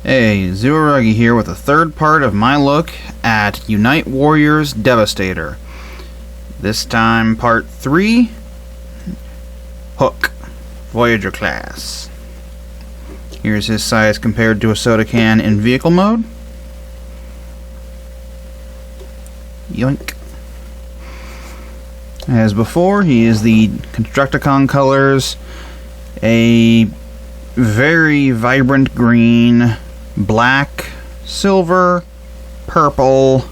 Hey, Zuragi here with the third part of my look at Unite Warriors Devastator. This time part 3, Hook, Voyager class. Here's his size compared to a soda can in vehicle mode. Yoink. As before, he is the Constructicon colors, a very vibrant green, black, silver, purple,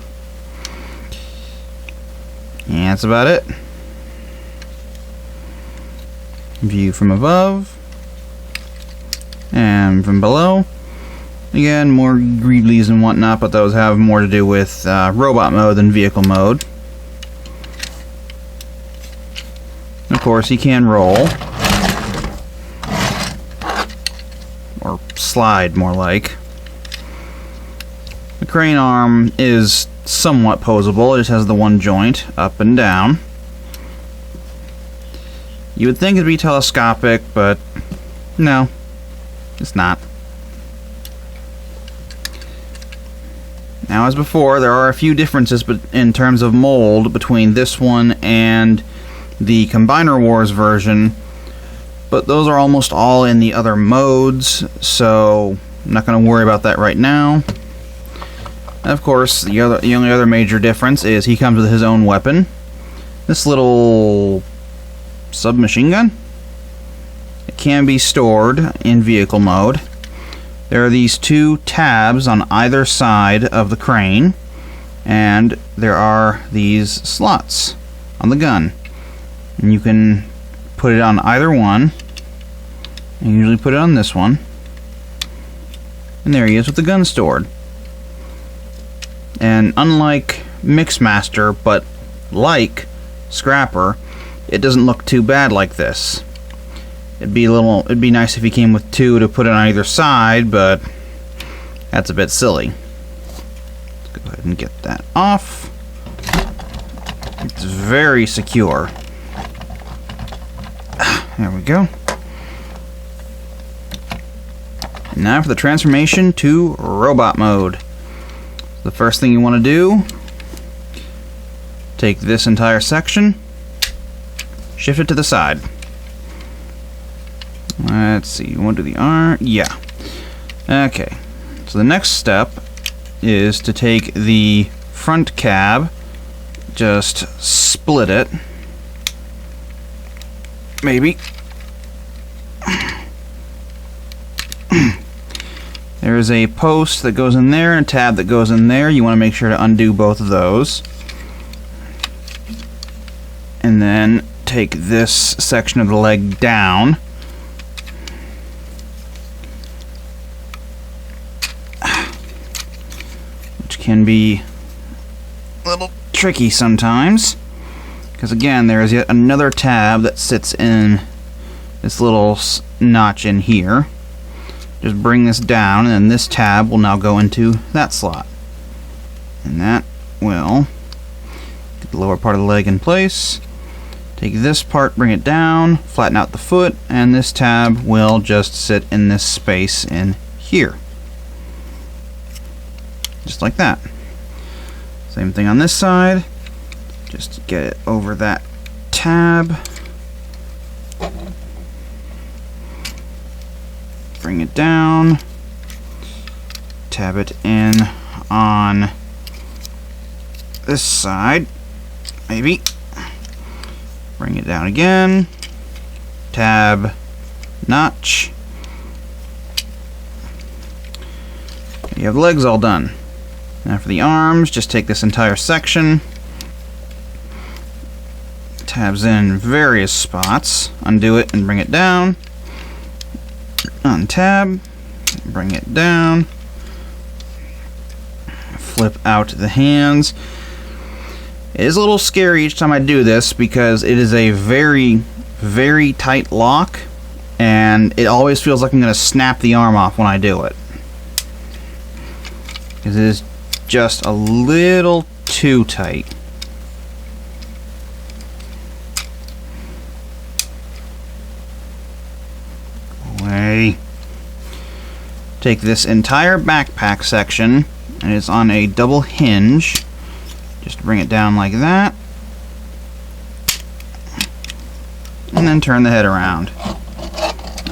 and that's about it. View from above and from below. Again, more greedlies and whatnot, but those have more to do with robot mode than vehicle mode. Of course, he can roll. Or slide, more like. The crane arm is somewhat poseable. It just has the one joint, up and down. You would think it'd be telescopic, but no, it's not. Now, as before, there are a few differences in terms of mold between this one and the Combiner Wars version, but those are almost all in the other modes, so I'm not going to worry about that right now. And of course, the only other major difference is he comes with his own weapon. This little submachine gun. It can be stored in vehicle mode. There are these two tabs on either side of the crane, and there are these slots on the gun. And you can put it on either one. I usually put it on this one. And there he is with the gun stored. And unlike Mixmaster, but like Scrapper, it doesn't look too bad like this. It'd be nice if he came with two to put it on either side, but that's a bit silly. Let's go ahead and get that off. It's very secure. There we go. Now for the transformation to robot mode. The first thing you want to do, take this entire section, shift it to the side. Let's see, you want to do the arm? Yeah. Okay. So the next step is to take the front cab, just split it. Maybe. There is a post that goes in there and a tab that goes in there. You want to make sure to undo both of those. And then take this section of the leg down. Which can be a little tricky sometimes. Because again, there is yet another tab that sits in this little notch in here. Just bring this down, and then this tab will now go into that slot. And that will get the lower part of the leg in place. Take this part, bring it down, flatten out the foot, and this tab will just sit in this space in here. Just like that. Same thing on this side. Just get it over that tab. Bring it down. Tab it in on this side. Maybe. Bring it down again. Tab. Notch. You have the legs all done. Now for the arms, just take this entire section. Tabs in various spots. Undo it and bring it down. Untab. Bring it down. Flip out the hands. It is a little scary each time I do this because it is a very, very tight lock, and it always feels like I'm going to snap the arm off when I do it. Because it is just a little too tight. Away. take this entire backpack section, and it's on a double hinge. Just bring it down like that. And then turn the head around.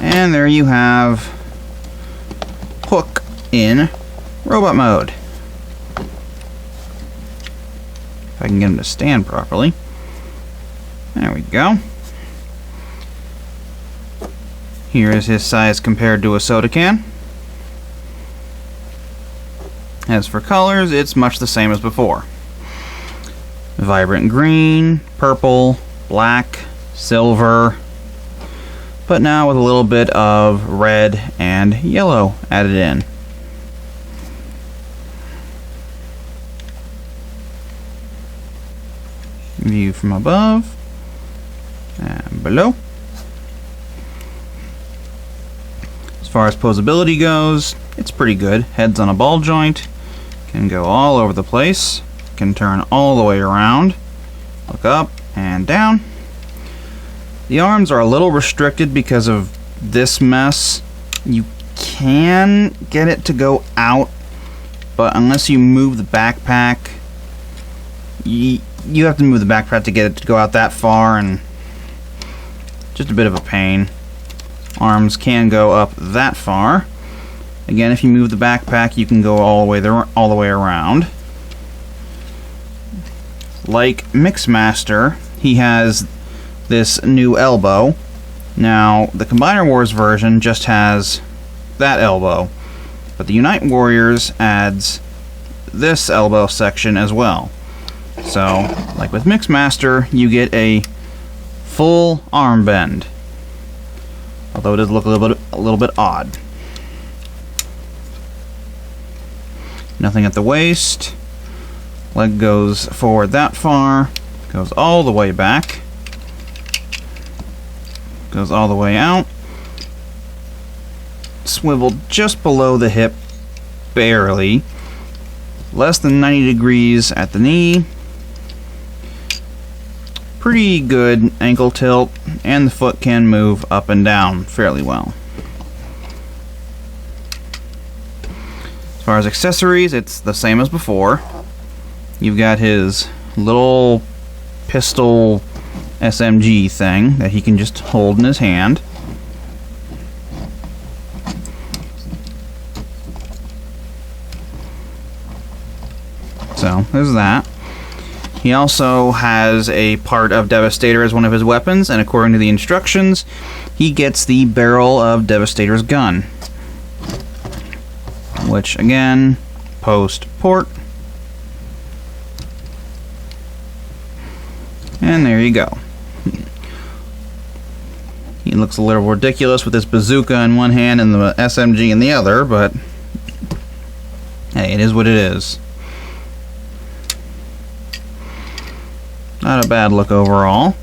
And there you have Hook in robot mode. If I can get him to stand properly. There we go. Here is his size compared to a soda can. As for colors, it's much the same as before. Vibrant green, purple, black, silver, but now with a little bit of red and yellow added in. View from above and below. As far as poseability goes, it's pretty good. Head's on a ball joint, can go all over the place, can turn all the way around, look up and down. The arms are a little restricted because of this mess. You can get it to go out, but unless you move the backpack, you have to move the backpack to get it to go out that far, and just a bit of a pain. Arms can go up that far. Again, if you move the backpack, you can go all the way around. Like Mixmaster, he has this new elbow. Now, the Combiner Wars version just has that elbow, but the Unite Warriors adds this elbow section as well. So, like with Mixmaster, you get a full arm bend, although it does look a little bit odd. Nothing at the waist. Leg goes forward that far, goes all the way back, goes all the way out, swiveled just below the hip, barely, less than 90 degrees at the knee, pretty good ankle tilt, and the foot can move up and down fairly well. As far as accessories, it's the same as before. You've got his little pistol SMG thing that he can just hold in his hand. So, there's that. He also has a part of Devastator as one of his weapons, and according to the instructions, he gets the barrel of Devastator's gun. Which, again, post-port. And there you go. He looks a little ridiculous with this bazooka in one hand and the SMG in the other, but hey, it is what it is. Not a bad look overall.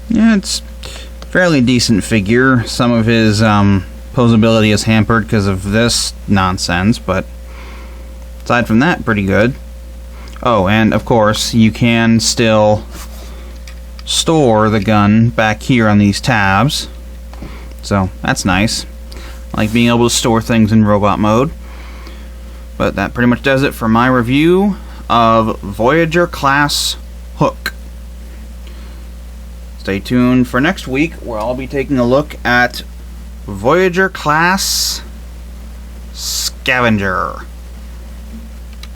Yeah, it's a fairly decent figure. Some of his posability is hampered because of this nonsense, but aside from that, pretty good. Oh, and of course, you can still store the gun back here on these tabs. So, that's nice. I like being able to store things in robot mode. But that pretty much does it for my review of Voyager class Hook. Stay tuned for next week, where I'll be taking a look at Voyager class Scavenger.